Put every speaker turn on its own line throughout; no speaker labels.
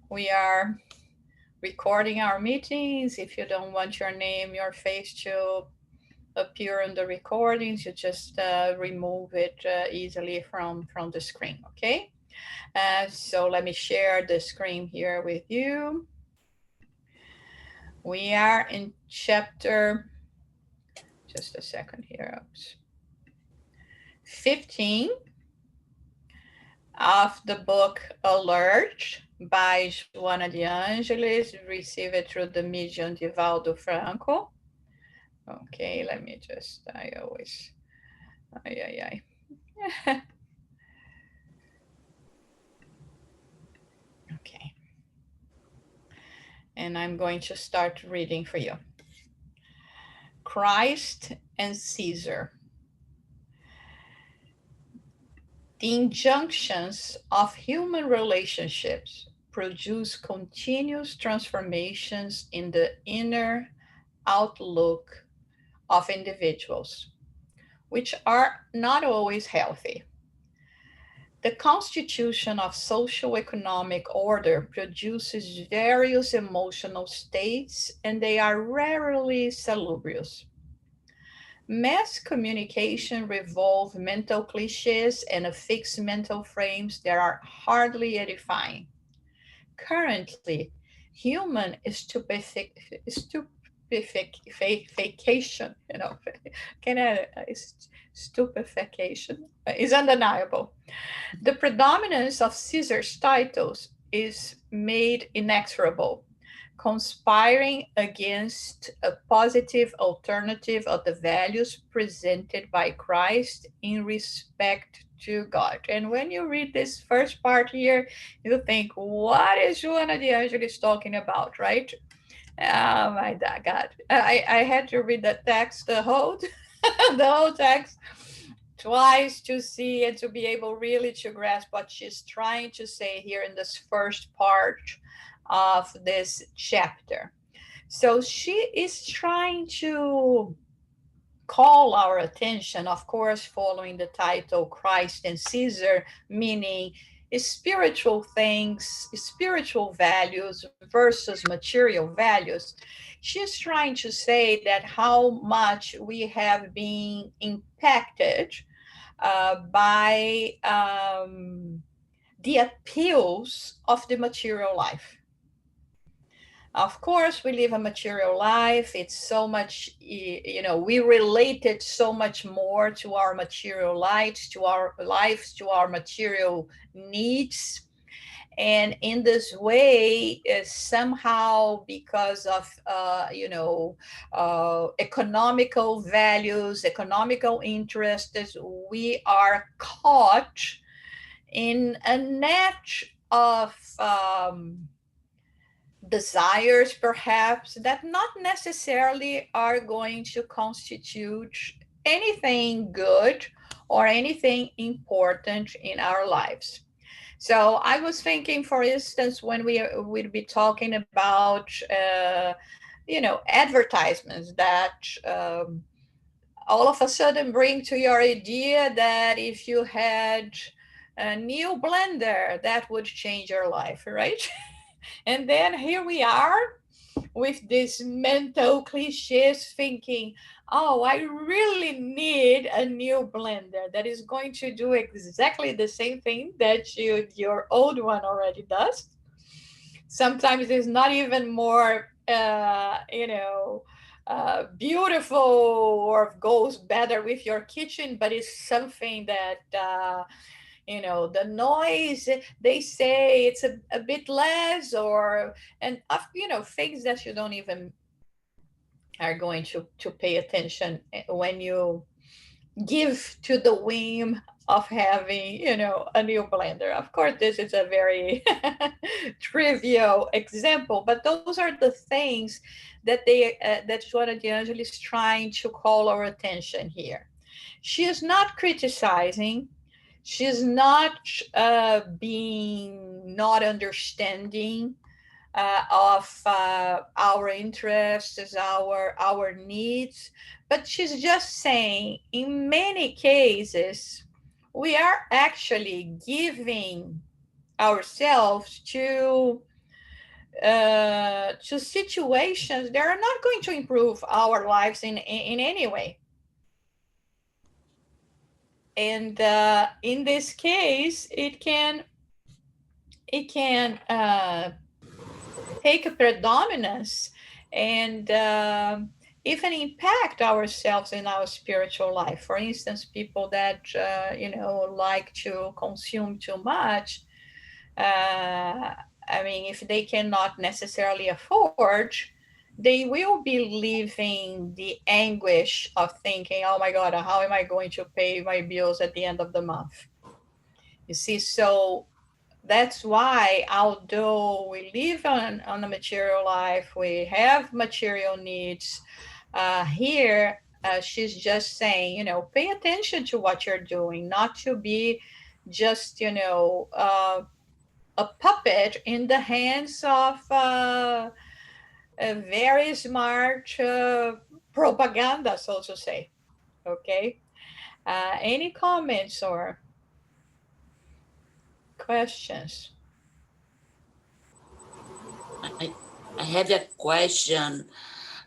We are recording our meetings. If you don't want your name, your face to appear in the recordings, you just remove it easily from the screen, okay? So let me share the screen here with you. We are in chapter, just a second here, 15 of the book Alert by Joanna de Angelis, received it through the medium Divaldo Franco. Okay, let me just, I always, ay. Okay, and I'm going to start reading for you. Christ and Caesar. The injunctions of human relationships produce continuous transformations in the inner outlook of individuals, which are not always healthy. The constitution of socio-economic order produces various emotional states, and they are rarely salubrious. Mass communication revolve mental cliches and affix mental frames that are hardly edifying. Currently, human stupefaction, can I, stupefaction is undeniable. The predominance of Caesar's titles is made inexorable, conspiring against a positive alternative of the values presented by Christ in respect to God. And when you read this first part here, you think, what is Joanna de Angelis talking about, right? Oh my God. I had to read the text, the whole, the whole text twice to see and to be able really to grasp what she's trying to say here in this first part of this chapter. So she is trying to call our attention, of course, following the title Christ and Caesar, meaning spiritual things, spiritual values versus material values. She's trying to say that how much we have been impacted by the appeals of the material life. Of course, we live a material life. It's so much, we relate it so much more to our material lives, to our material needs. And in this way, somehow, because of, economical values, economical interests, we are caught in a net of desires, perhaps, that not necessarily are going to constitute anything good or anything important in our lives. So I was thinking, for instance, when we'd be talking about, advertisements that all of a sudden bring to your idea that if you had a new blender, that would change your life, right? And then here we are with these mental cliches thinking, oh, I really need a new blender that is going to do exactly the same thing that your old one already does. Sometimes it's not even more, beautiful or goes better with your kitchen, but it's something that the noise, they say it's a bit less, or and things that you don't even are going to pay attention when you give to the whim of having a new blender. Of course, this is a very trivial example, but those are the things that that Joanna de Angelis is trying to call our attention here. She is not criticizing. She's not being not understanding of our interests, our needs, but she's just saying, in many cases, we are actually giving ourselves to to situations that are not going to improve our lives in any way. And in this case, it can take a predominance and even impact ourselves in our spiritual life. For instance, people that like to consume too much. I mean, if they cannot necessarily afford, they will be living the anguish of thinking, "Oh my God, how am I going to pay my bills at the end of the month?" You see, so that's why, although we live on a material life, we have material needs. Here, she's just saying, pay attention to what you're doing, not to be just, a puppet in the hands of a very smart propaganda, so to say. Okay. Any comments or questions?
I have a question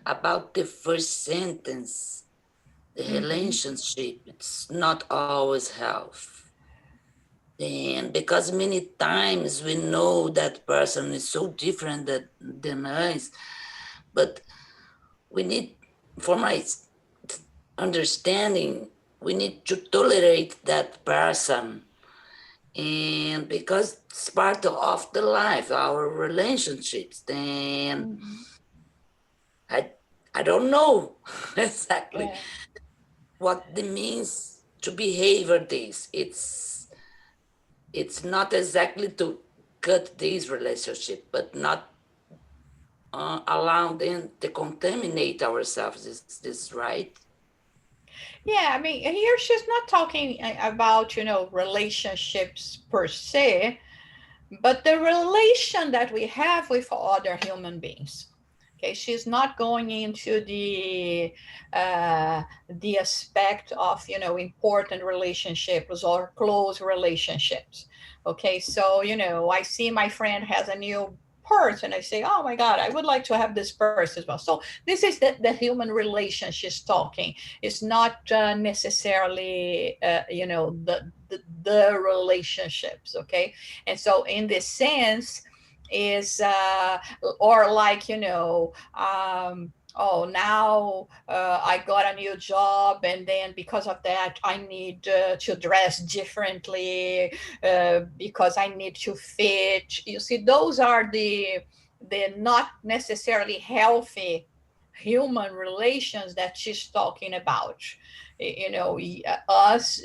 about the first sentence. The
Mm-hmm.
relationship, it's not always health. And because many times we know that person is so different than us, but we need, for my understanding, we need to tolerate that person. And because it's part of the life, our relationships, then
Mm-hmm.
I I don't know exactly
Yeah.
what it means to behavior this. It's not exactly to cut this relationship, but not allow them to contaminate ourselves. Is this right?
Yeah, I mean, here she's not talking about, relationships per se, but the relation that we have with other human beings. Okay, she's not going into the aspect of, important relationships or close relationships. Okay, so, I see my friend has a new purse and I say, "Oh my God, I would like to have this purse as well." So this is the human relation she's talking. It's not necessarily, the relationships. Okay, and so in this sense is or like, oh, now I got a new job, and then because of that I need to dress differently because I need to fit. You see, those are the not necessarily healthy human relations that she's talking about. Us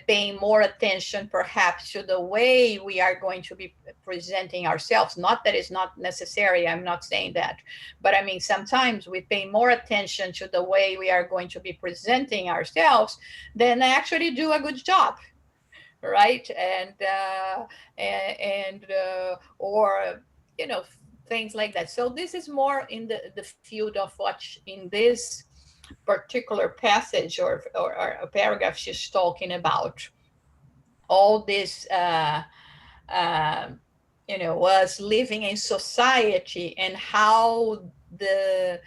paying more attention perhaps to the way we are going to be presenting ourselves. Not that it's not necessary, I'm not saying that, but I mean, sometimes we pay more attention to the way we are going to be presenting ourselves than actually do a good job, right? And or things like that. So this is more in the field of what in this particular passage or a paragraph she's talking about. All this was living in society, and how the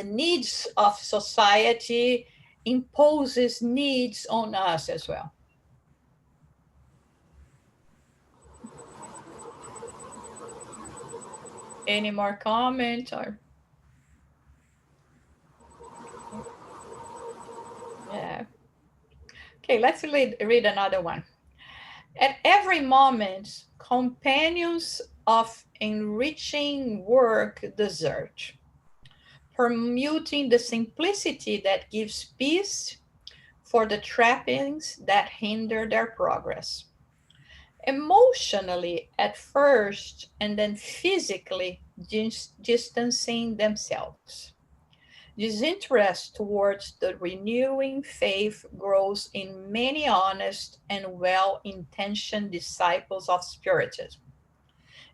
needs of society imposes needs on us as well. Any more comments or yeah. Okay, let's read another one. At every moment, companions of enriching work desert, permuting the simplicity that gives peace for the trappings that hinder their progress. Emotionally at first, and then physically distancing themselves. Disinterest towards the renewing faith grows in many honest and well intentioned disciples of Spiritism.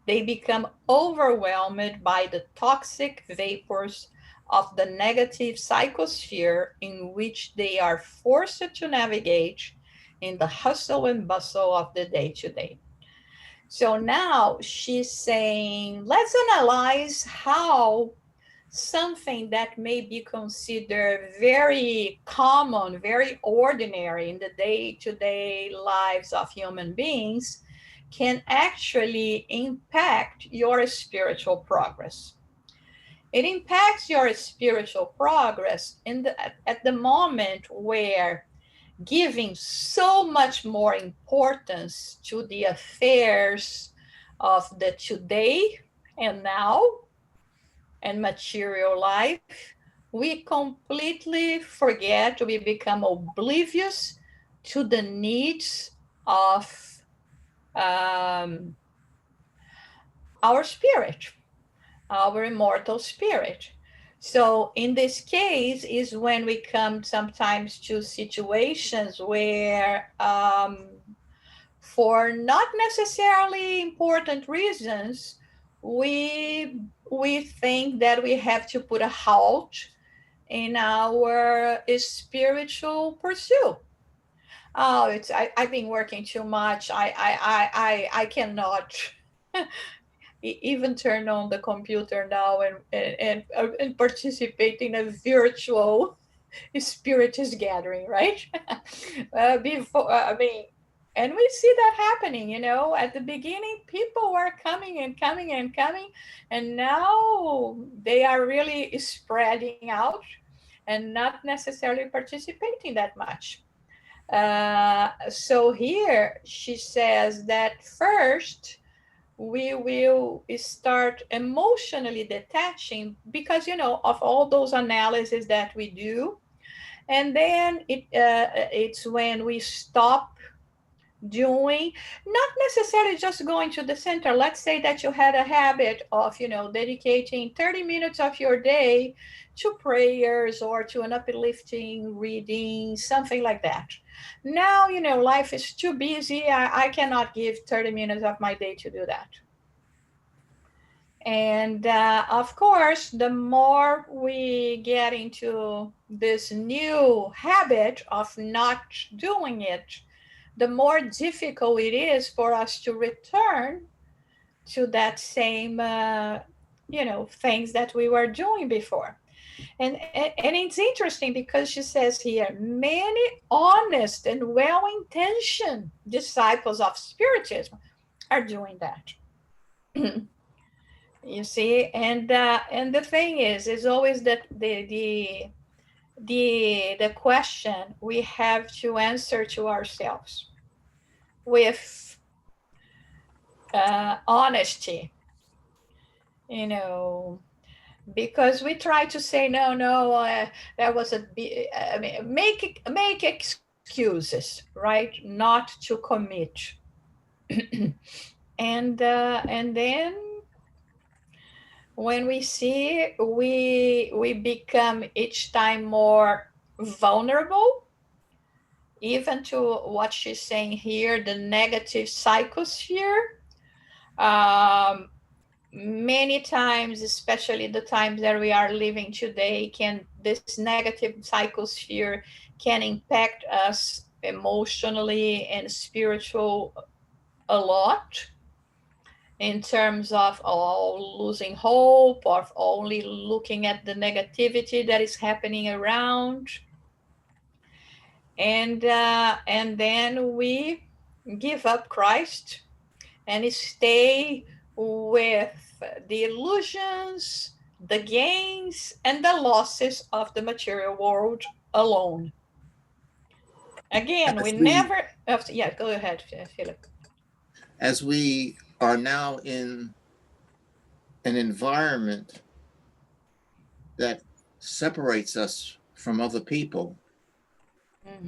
They become overwhelmed by the toxic vapors of the negative psychosphere in which they are forced to navigate in the hustle and bustle of the day to day. So now she's saying, let's analyze how something that may be considered very common, very ordinary in the day-to-day lives of human beings can actually impact your spiritual progress. It impacts your spiritual progress at the moment where giving so much more importance to the affairs of the today and now and material life, we completely forget, we become oblivious to the needs of um, our spirit, our immortal spirit. So in this case is when we come sometimes to situations where for not necessarily important reasons, we think that we have to put a halt in our spiritual pursuit. Oh, I've been working too much. I cannot even turn on the computer now and participate in a virtual spiritist gathering, right? Before I mean, and we see that happening. At the beginning, people were coming and coming and coming, and now they are really spreading out and not necessarily participating that much. So here she says that first we will start emotionally detaching because of all those analyses that we do, and then it's when we stop doing, not necessarily just going to the center. Let's say that you had a habit of dedicating 30 minutes of your day to prayers or to an uplifting reading, something like that. Now life is too busy. I cannot give 30 minutes of my day to do that. And of course, the more we get into this new habit of not doing it, the more difficult it is for us to return to that same, things that we were doing before. And it's interesting because she says here, many honest and well-intentioned disciples of Spiritism are doing that. You see, and the thing is always that the question we have to answer to ourselves with honesty, you know, because we try to say no, that was I mean, make excuses, right? Not to commit, and then when we see we become each time more vulnerable, even to what she's saying here, the negative psychosphere. um, Many times, especially the times that we are living today, can this negative psychosphere can impact us emotionally and spiritual a lot, in terms of losing hope, of only looking at the negativity that is happening around, and then we give up Christ and stay with the illusions, the gains, and the losses of the material world alone. Again, we
As we
never. Yeah, go ahead, Philip.
as we are now in an environment that separates us from other people,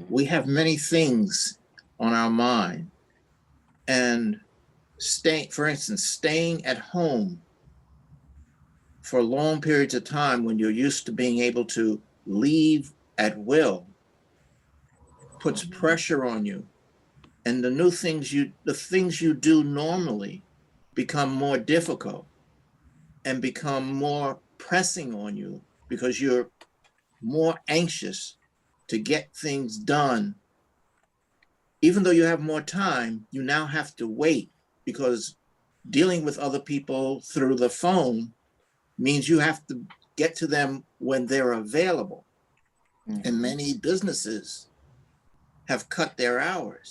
we have many things on our mind. And for instance, staying at home for long periods of time when you're used to being able to leave at will puts pressure on you. And the things you do normally become more difficult and become more pressing on you because you're more anxious to get things done. Even though you have more time, you now have to wait because dealing with other people through the phone means you have to get to them when they're available. And many businesses have cut their hours.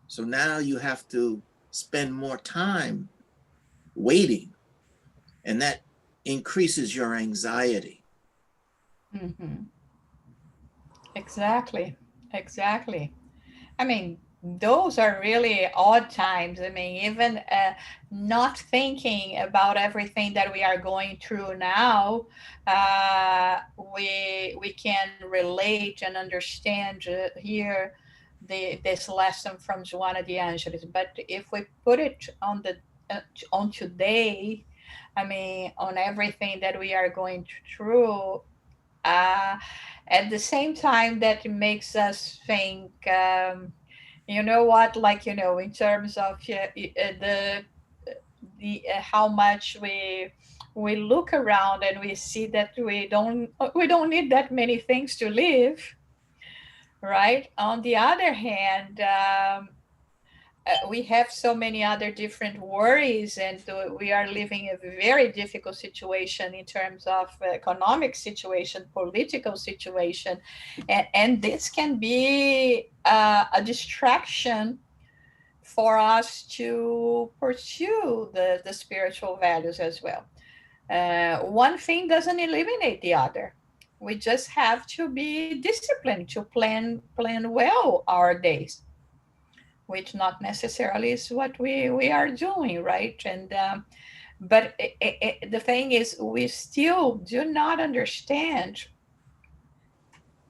So now you have to spend more time waiting, and that increases your anxiety.
Exactly. Exactly. I mean, those are really odd times. I mean, even not thinking about everything that we are going through now, we can relate and understand here this lesson from Joanna de Angelis. But if we put it on today, I mean, on everything that we are going through, uh, at the same time that it makes us think, you know what, like, in terms of the how much we look around and we see that we don't need that many things to live, right? On the other hand, we have so many other different worries, and we are living a very difficult situation in terms of economic situation, political situation, and this can be a distraction for us to pursue the spiritual values as well. One thing doesn't eliminate the other. We just have to be disciplined to plan well our days, which not necessarily is what we are doing, right? And but the thing is, we still do not understand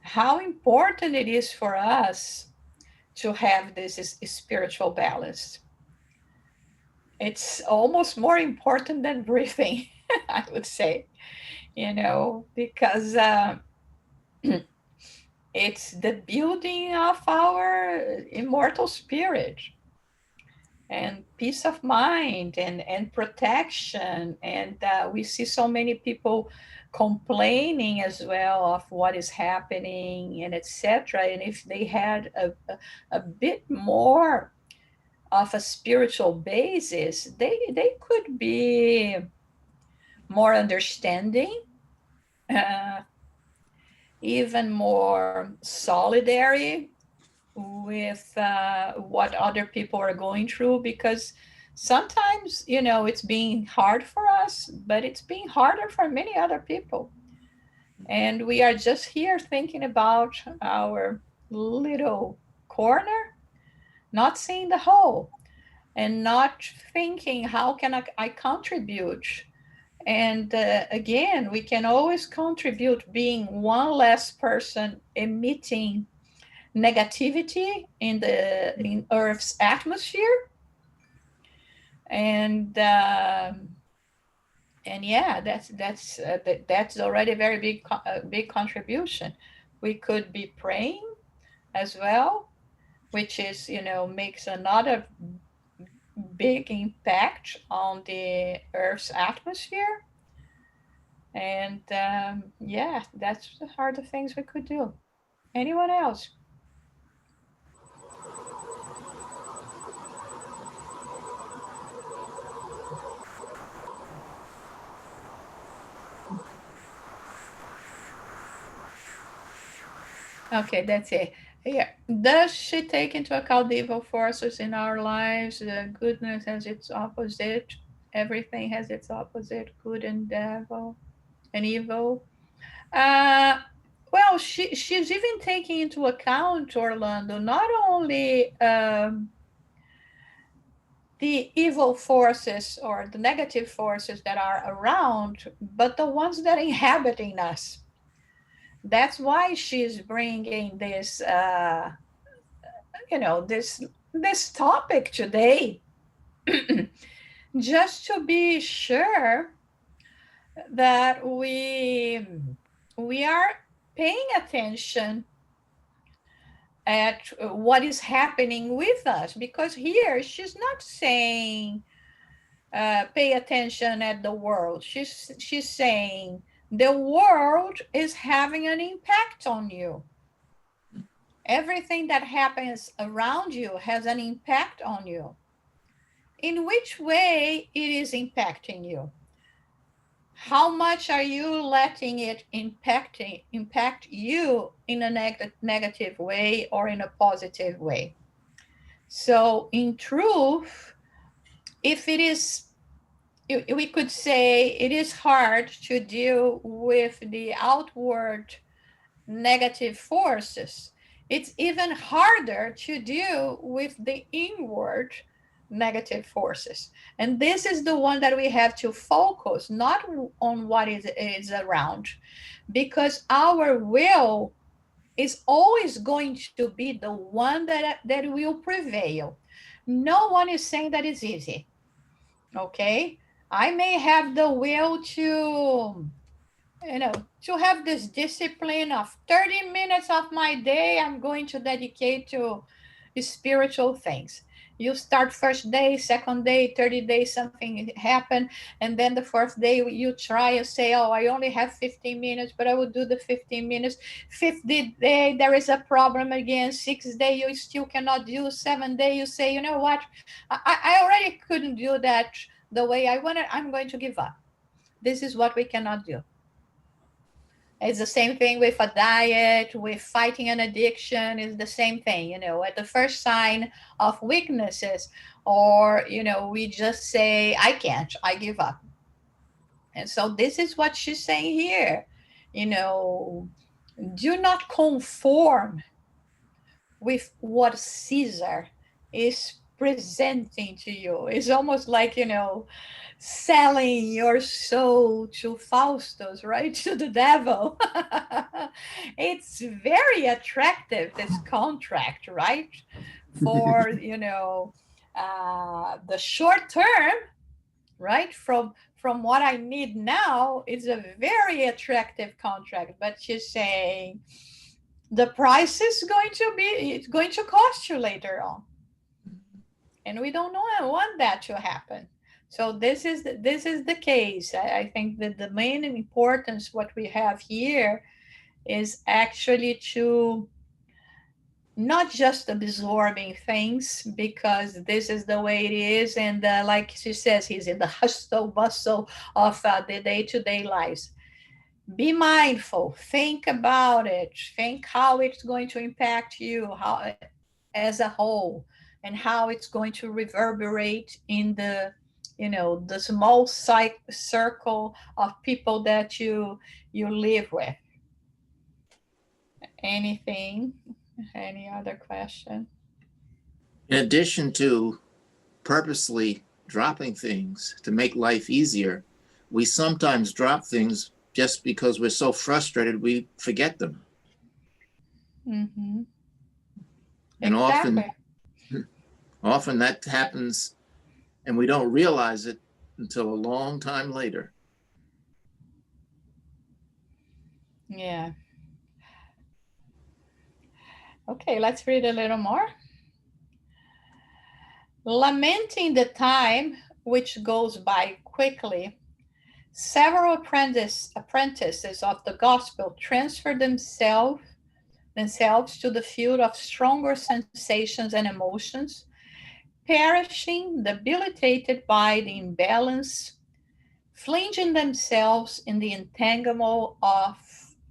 how important it is for us to have this spiritual balance. It's almost more important than breathing, I would say, because it's the building of our immortal spirit and peace of mind and protection. And we see so many people complaining as well of what is happening and etc. And if they had a bit more of a spiritual basis, they could be more understanding, uh, even more solidary with what other people are going through, because sometimes it's being hard for us, but it's being harder for many other people, and we are just here thinking about our little corner, not seeing the whole, and not thinking how can I contribute. And again, we can always contribute being one less person emitting negativity in Earth's atmosphere, and yeah, that's already a very big contribution. We could be praying as well, which is makes another big impact on the Earth's atmosphere. And yeah, that's the hard things we could do. Anyone else? Okay, that's it. Yeah. Does she take into account the evil forces in our lives? Goodness has its opposite. Everything has its opposite, good and devil and evil. Uh, well, she's even taking into account, Orlando, not only the evil forces or the negative forces that are around, but the ones that are inhabiting us. That's why she's bringing this topic today, just to be sure that we are paying attention at what is happening with us, because here she's not saying pay attention at the world. She's saying the world is having an impact on you. Everything that happens around you has an impact on you. in which way it is impacting you? How much are you letting it impact you in a negative way or in a positive way? So in truth, if it is, we could say it is hard to deal with the outward negative forces. It's even harder to deal with the inward negative forces. And this is the one that we have to focus, not on what is around, because our will is always going to be the one that will prevail. No one is saying that it's easy. Okay? I may have the will to, to have this discipline of 30 minutes of my day I'm going to dedicate to spiritual things. You start first day, second day, 30 days, something happened, and then the fourth day you try and say, oh, I only have 15 minutes, but I will do the 15 minutes. Fifth day there is a problem again. Sixth day you still cannot do. Seventh day you say, you know what, I already couldn't do that the way I wanted. I'm going to give up. This is what we cannot do. It's the same thing with a diet, with fighting an addiction, is the same thing, at the first sign of weaknesses, or, we just say, I can't, I give up. And so this is what she's saying here, do not conform with what Caesar is presenting to you. It's almost like, selling your soul to Faustus, right? To the devil. It's very attractive, this contract, right? For, the short term, right? From what I need now, it's a very attractive contract. But she's saying the price is it's going to cost you later on. And we don't want that to happen. So this is the case. I think that the main importance what we have here is actually to not just absorbing things because this is the way it is, and like she says, he's in the hustle bustle of the day-to-day lives. Be mindful, think about it, think how it's going to impact you, how as a whole, and how it's going to reverberate in the small circle of people that you live with. Anything? Any other question?
In addition to purposely dropping things to make life easier, we sometimes drop things just because we're so frustrated we forget them.
Mm-hmm.
And
exactly.
often that happens and we don't realize it until a long time later.
Yeah. Okay, let's read a little more. Lamenting the time which goes by quickly, several apprentices of the gospel transfer themselves to the field of stronger sensations and emotions, perishing, debilitated by the imbalance, flinging themselves in the entanglement of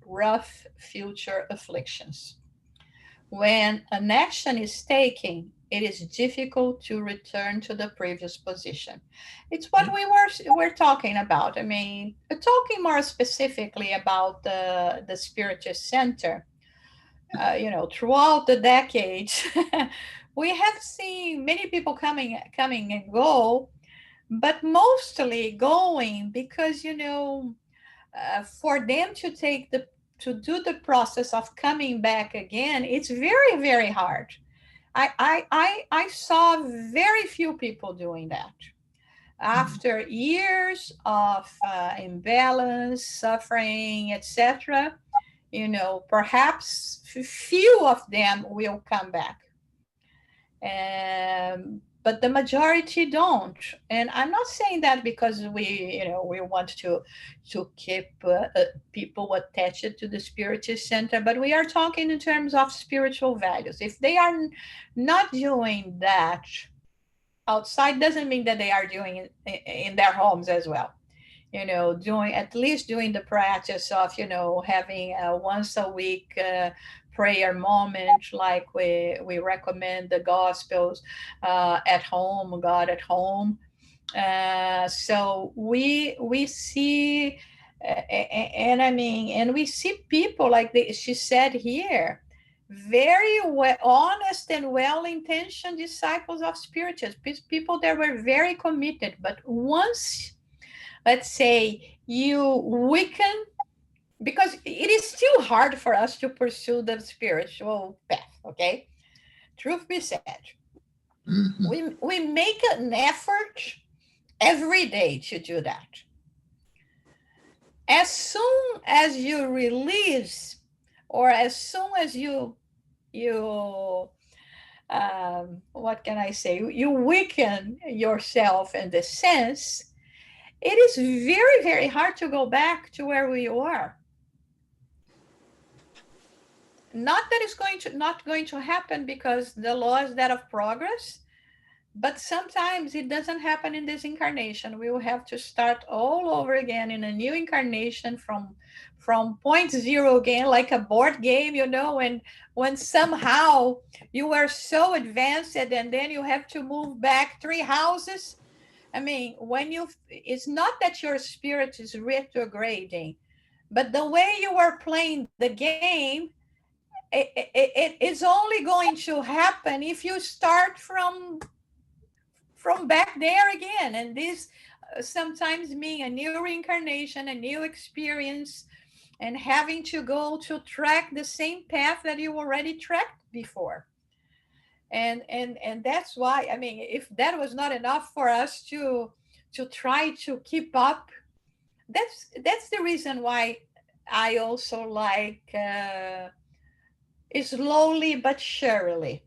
rough future afflictions. When an action is taken, it is difficult to return to the previous position. It's what we're talking about. I mean, talking more specifically about the Spiritist Center. Throughout the decades, we have seen many people coming and go, but mostly going because for them to do the process of coming back again, it's very, very hard. I saw very few people doing that after years of imbalance, suffering, etc. Perhaps few of them will come back, but the majority don't. And I'm not saying that because we want to keep people attached to the Spiritist Center, but we are talking in terms of spiritual values. If they are not doing that, outside doesn't mean that they are doing it in their homes as well. Doing, at least doing the practice of, having a once a week prayer moment, like we recommend the Gospels at home, God at home. So we see, and I mean, and we see people like she said here, very honest and well-intentioned disciples of spirituals, people that were very committed. But once, let's say, you weaken, because it is still hard for us to pursue the spiritual path, okay? Truth be said,
Mhm.
we make an effort every day to do that. As soon as you release, or as soon as you what can I say, you weaken yourself in this sense, it is very, very hard to go back to where we were. Not that it's not going to happen, because the law is that of progress. But sometimes it doesn't happen in this incarnation. We will have to start all over again in a new incarnation, from point zero again, like a board game, when somehow you were so advanced, and then you have to move back 3 houses. I mean, it's not that your spirit is retrograding, but the way you are playing the game, it's only going to happen if you start from back there again. And this sometimes mean a new reincarnation, a new experience, and having to go to track the same path that you already tracked before. And that's why, I mean, if that was not enough for us to try to keep up, that's the reason why I also like slowly but surely.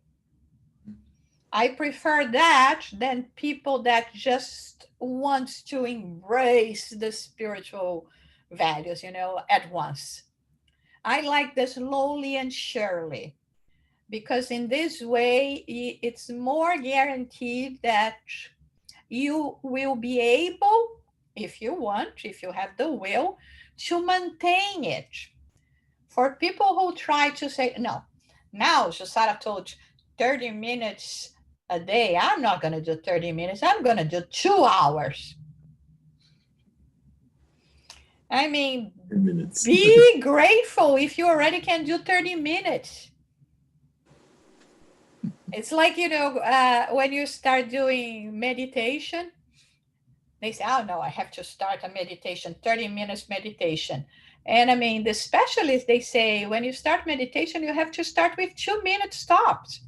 I prefer that than people that just want to embrace the spiritual values, at once. I like the slowly and surely, because in this way, it's more guaranteed that you will be able, if you want, if you have the will, to maintain it. For people who try to say, no, now Josara told you 30 minutes a day, I'm not going to do 30 minutes, I'm going to do 2 hours. I mean,
10 minutes.
be grateful if you already can do 30 minutes. It's like, when you start doing meditation, they say, oh no, I have to start a meditation, 30 minutes meditation. And I mean, the specialists, they say, when you start meditation, you have to start with 2 minute stops.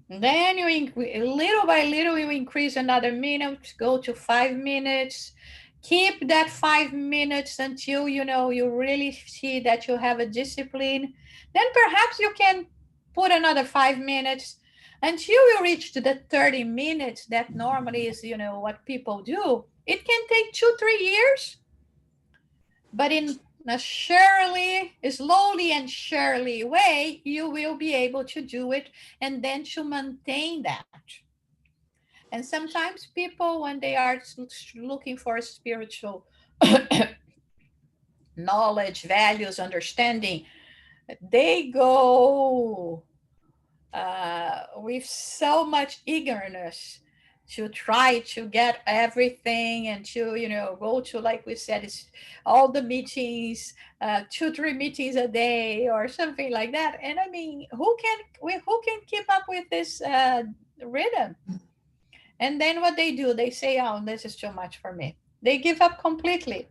And then little by little, you increase another minute, go to 5 minutes. Keep that 5 minutes until, you really see that you have a discipline. Then perhaps you can put another 5 minutes until you reach to the 30 minutes that normally is, what people do. It can take 2-3 years, but in a slowly and surely way, you will be able to do it, and then to maintain that. And sometimes people, when they are looking for spiritual knowledge, values, understanding, they go with so much eagerness to try to get everything, and to go to, like we said, it's all the meetings, 2-3 meetings a day or something like that. And I mean, who can keep up with this rhythm? And then what they do, they say, oh, this is too much for me, they give up completely.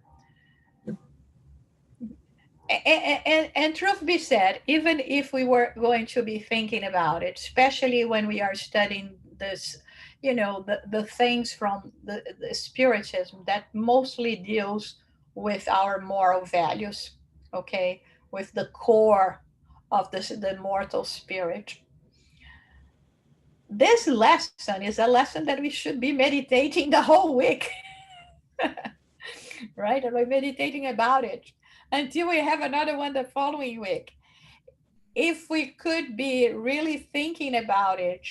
And truth be said, even if we were going to be thinking about it, especially when we are studying this, the things from the spiritism that mostly deals with our moral values, okay, with the core of the mortal spirit. This lesson is a lesson that we should be meditating the whole week, right? And we're meditating about it until we have another one the following week. If we could be really thinking about it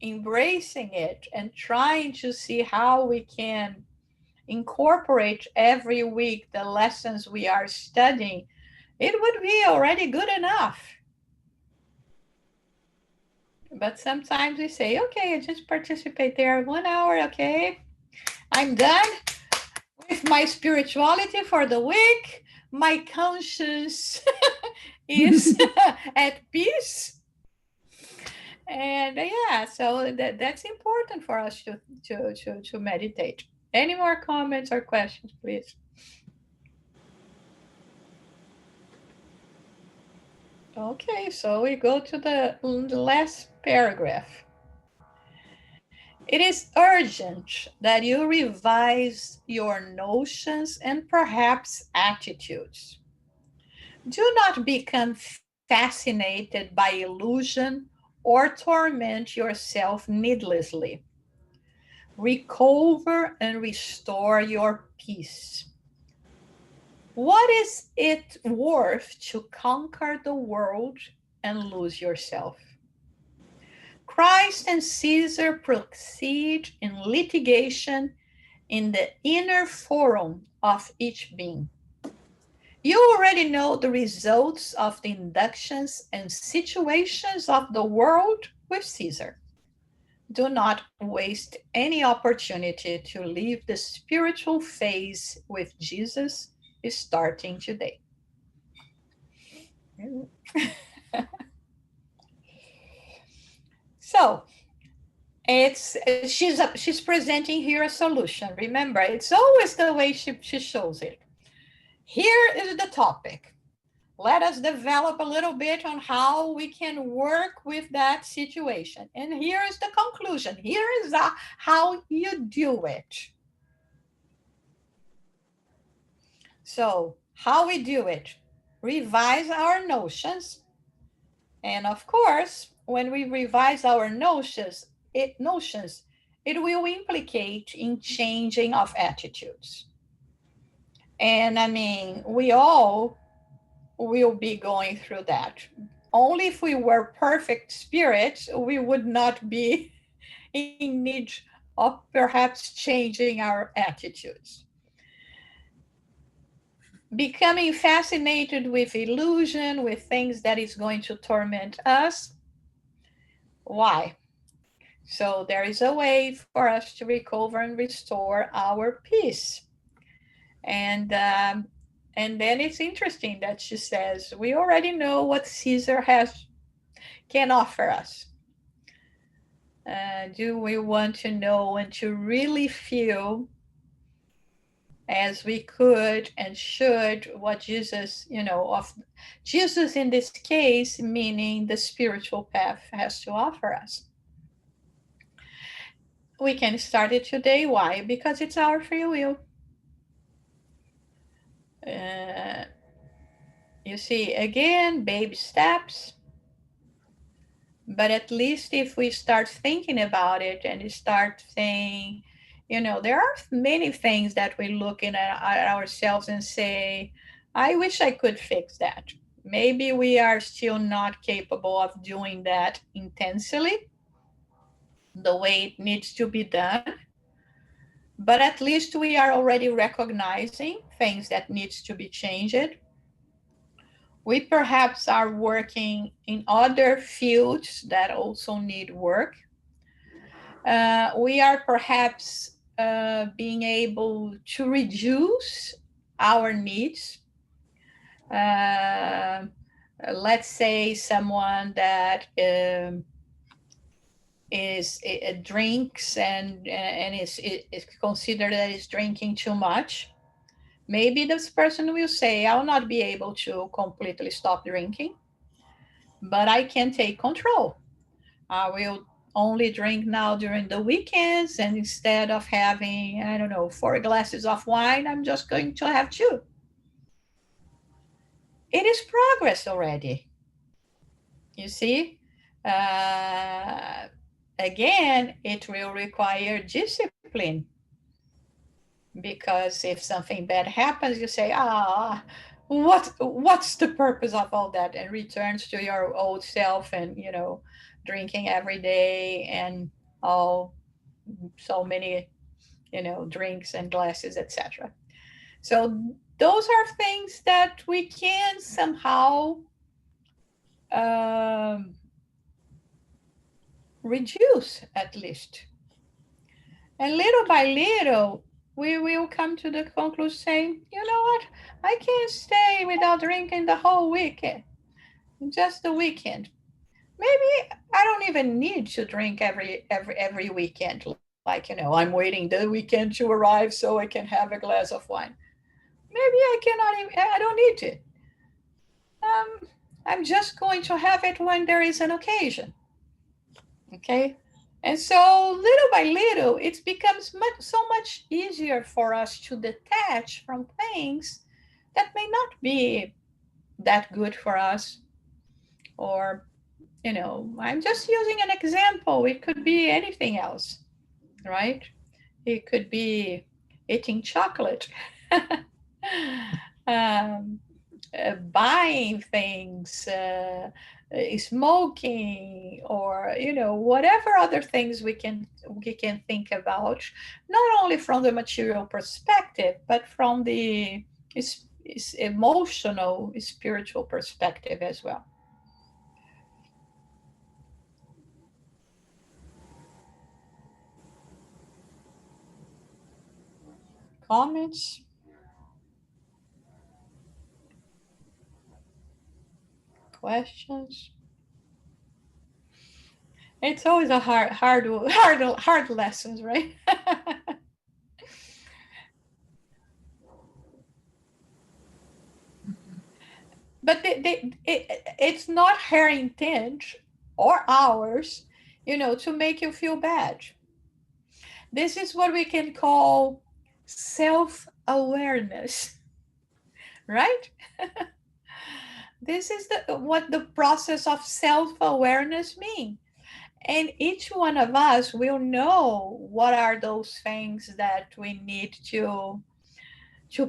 embracing it and trying to see how we can incorporate every week the lessons we are studying, it would be already good enough. But sometimes we say, okay, I just participate there 1 hour, okay, I'm done with my spirituality for the week. My conscience is at peace. And yeah, so that's important for us to meditate. Any more comments or questions, please? Okay, so we go to the last paragraph. It is urgent that you revise your notions and perhaps attitudes. Do not become fascinated by illusion or torment yourself needlessly. Recover and restore your peace. What is it worth to conquer the world and lose yourself? Christ and Caesar proceed in litigation in the inner forum of each being. You already know the results of the inductions and situations of the world with Caesar. Do not waste any opportunity to leave the spiritual phase with Jesus starting today. So it's she's presenting here a solution. Remember, it's always the way she shows it. Here is the topic. Let us develop a little bit on how we can work with that situation. And here is the conclusion. Here is how you do it. So, how we do it? Revise our notions. And of course, when we revise our it will implicate in changing of attitudes. And I mean, we all will be going through that. Only if we were perfect spirits, we would not be in need of perhaps changing our attitudes. Becoming fascinated with illusion, with things that is going to torment us. Why? So there is a way for us to recover and restore our peace. And then it's interesting that she says we already know what Caesar can offer us. Do we want to know and to really feel as we could and should what Jesus, of Jesus in this case, meaning the spiritual path, has to offer us? We can start it today. Why? Because it's our free will. Uh, you see, again, baby steps. But at least if we start thinking about it and start saying, there are many things that we look at ourselves and say, I wish I could fix that. Maybe we are still not capable of doing that intensely the way it needs to be done. But at least we are already recognizing things that needs to be changed. We perhaps are working in other fields that also need work. We are perhaps being able to reduce our needs. Let's say someone that drinks and is considered that is drinking too much. Maybe this person will say, I'll not be able to completely stop drinking, but I can take control. I will only drink now during the weekends, and instead of having, I don't know, 4 glasses of wine, I'm just going to have 2. It is progress already. You see? Again, it will require discipline. Because if something bad happens, you say, what's the purpose of all that? And returns to your old self and, drinking every day and all so many, drinks and glasses, etc. So those are things that we can somehow um, reduce at least. And little by little, we will come to the conclusion saying, you know what, I can't stay without drinking the whole weekend, just the weekend. Maybe I don't even need to drink every weekend. Like, I'm waiting the weekend to arrive so I can have a glass of wine. Maybe I cannot even, I don't need to. Um, I'm just going to have it when there is an occasion. Okay. And so little by little, it becomes so much easier for us to detach from things that may not be that good for us. Or, I'm just using an example. It could be anything else, right? It could be eating chocolate, um, buying things, smoking, or whatever other things we can think about, not only from the material perspective, but from the emotional, spiritual perspective as well. Comments? Questions? It's always a hard lessons, right? But it's not her intent or ours, to make you feel bad. This is what we can call self-awareness, right? This is what the process of self-awareness means. And each one of us will know what are those things that we need to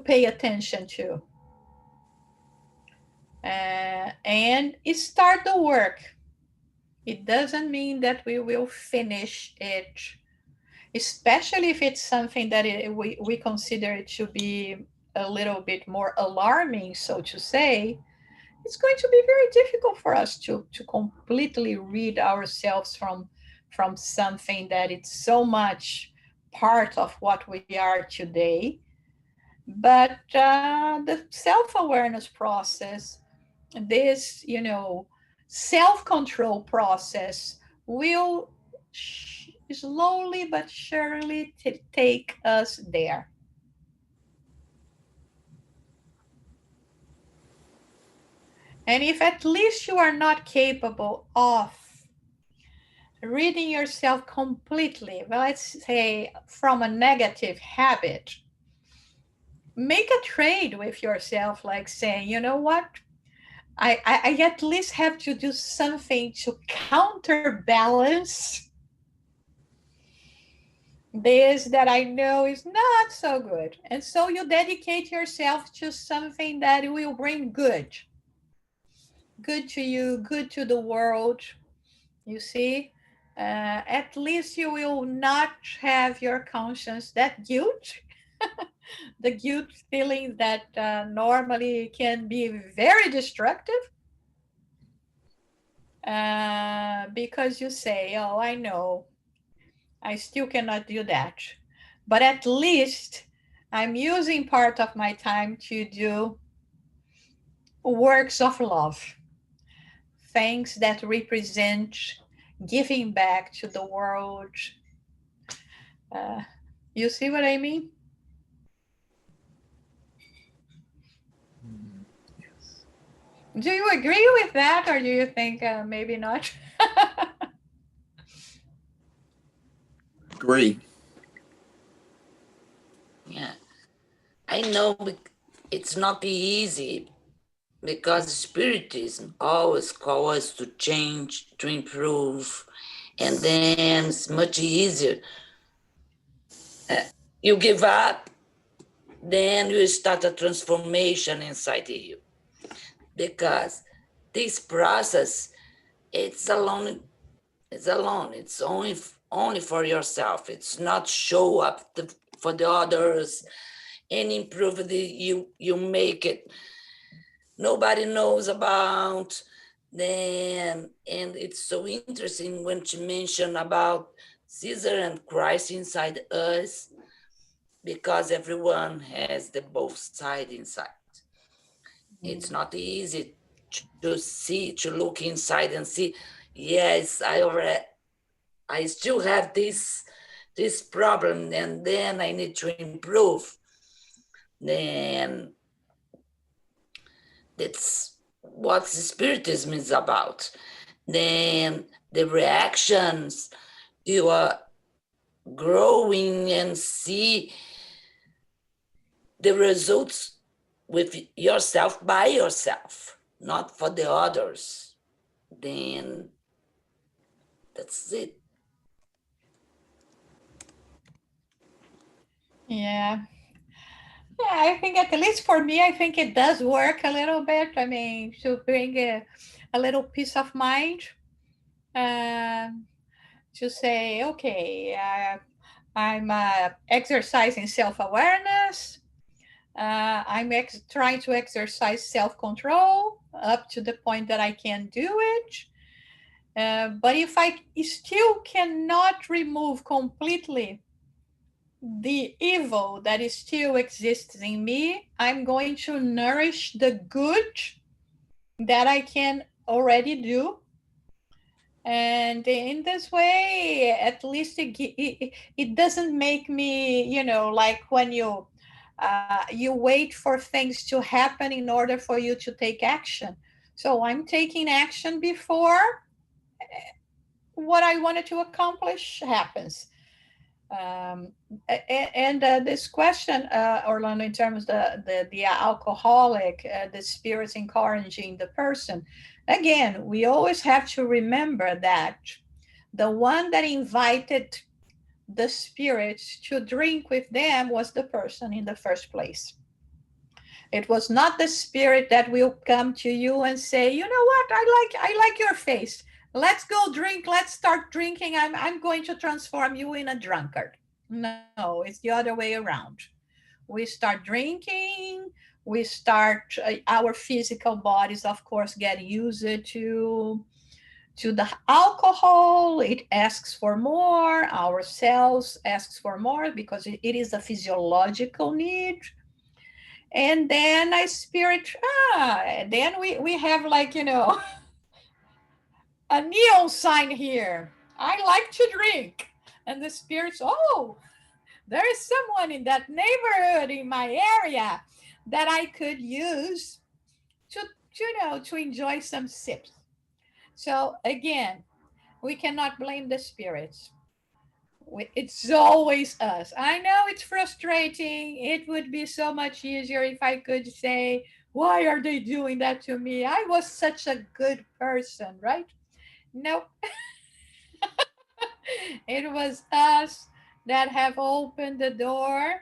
pay attention to. And start the work. It doesn't mean that we will finish it, especially if it's something that we consider it to be a little bit more alarming, so to say. It's going to be very difficult for us to completely rid ourselves from something that it's so much part of what we are today. But the self-awareness process, this self-control process, will slowly but surely take us there. And if at least you are not capable of ridding yourself completely, well, let's say from a negative habit, make a trade with yourself, like saying, you know what, I at least have to do something to counterbalance this that I know is not so good. And so you dedicate yourself to something that will bring good to you, good to the world. You see, at least you will not have your conscience, that guilt, the guilt feeling that normally can be very destructive. Because you say, oh, I know, I still cannot do that. But at least I'm using part of my time to do works of love, things that represent giving back to the world. Uh, you see what I mean?
Yes.
Do you agree with that, or do you think maybe not?
Agree.
Yeah, I know it's not be easy because Spiritism always calls us to change, to improve, and then it's much easier. You give up, then you start a transformation inside you. Because this process, it's alone. It's only only for yourself. It's not show up for the others and improve you make it. Nobody knows about them. And it's so interesting when she mentioned about Caesar and Christ inside us, because everyone has the both side inside. It's not easy to look inside and see, yes, I still have this problem, and then I need to improve. Then that's what spiritism is about. Then the reactions, you are growing and see the results with yourself, by yourself, not for the others. Then that's it.
Yeah. Yeah, I think at least for me, I think it does work a little bit. I mean, to bring a little peace of mind, um, to say, okay, I'm exercising self awareness. I'm trying to exercise self control up to the point that I can do it. But if I still cannot remove completely the evil that still exists in me, I'm going to nourish the good that I can already do. And in this way, at least it doesn't make me, like when you wait for things to happen in order for you to take action. So I'm taking action before what I wanted to accomplish happens. Um, and this question, Orlando, in terms of the alcoholic, the spirits encouraging the person, again, we always have to remember that the one that invited the spirits to drink with them was the person in the first place. It was not the spirit that will come to you and say, you know what, I like your face. Let's go drink. Let's start drinking. I'm going to transform you in a drunkard. No, it's the other way around. We start drinking. We start our physical bodies, of course, get used to the alcohol. It asks for more. Our cells asks for more because it is a physiological need. And then I spirit, then we have, like, a neon sign here. I like to drink. And the spirits, oh, there is someone in that neighborhood in my area that I could use to, to enjoy some sips. So again, we cannot blame the spirits. It's always us. I know it's frustrating. It would be so much easier if I could say, why are they doing that to me? I was such a good person, right? No, it was us that have opened the door.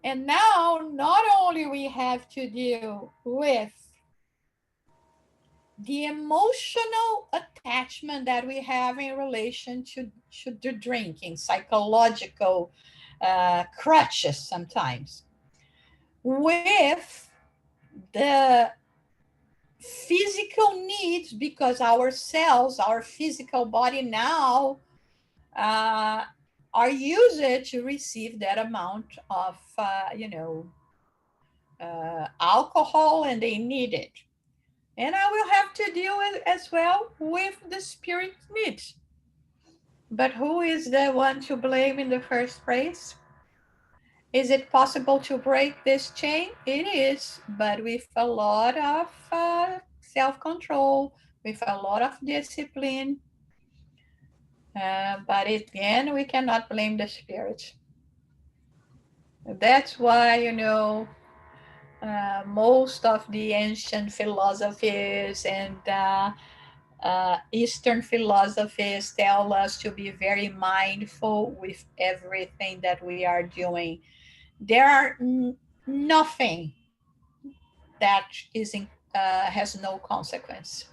And now, not only we have to deal with the emotional attachment that we have in relation to the drinking, psychological crutches sometimes, with the physical needs, because our cells, our physical body now uh, are used to receive that amount of, alcohol, and they need it. And I will have to deal with, as well, with the spirit needs. But who is the one to blame in the first place? Is it possible to break this chain? It is, but with a lot of self control, with a lot of discipline. But again, we cannot blame the spirit. That's why, most of the ancient philosophies and Eastern philosophies tell us to be very mindful with everything that we are doing. There are nothing that has no consequence,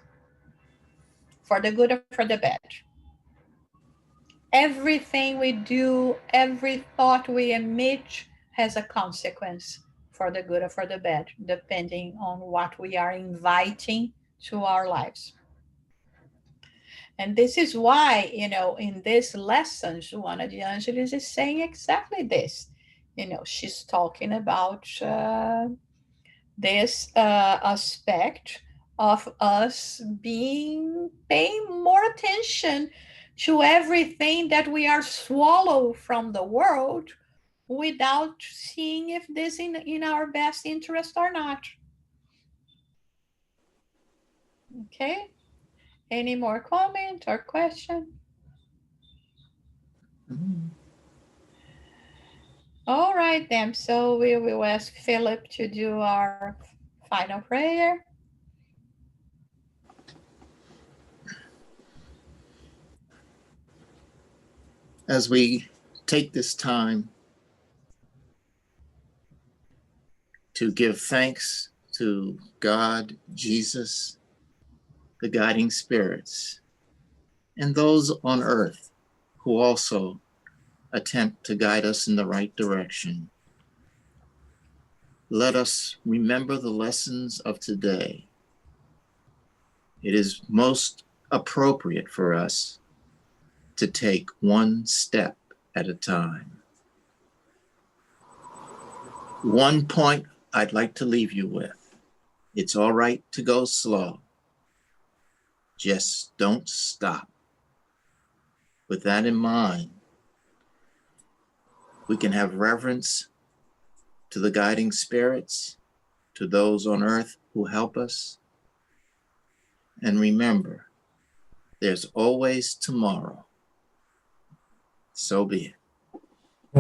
for the good or for the bad. Everything we do, every thought we emit has a consequence, for the good or for the bad, depending on what we are inviting to our lives. And this is why, in this lesson, Joanna de Angelis is saying exactly this. She's talking about this aspect of us paying more attention to everything that we are swallowed from the world without seeing if this in our best interest or not. Okay, any more comment or question? All right then, so we will ask Philip to do our final prayer.
As we take this time to give thanks to God, Jesus, the guiding spirits, and those on earth who also attempt to guide us in the right direction, let us remember the lessons of today. It is most appropriate for us to take one step at a time. One point I'd like to leave you with: it's all right to go slow. Just don't stop. With that in mind, we can have reverence to the guiding spirits, to those on earth who help us. And remember, there's always tomorrow. So be it.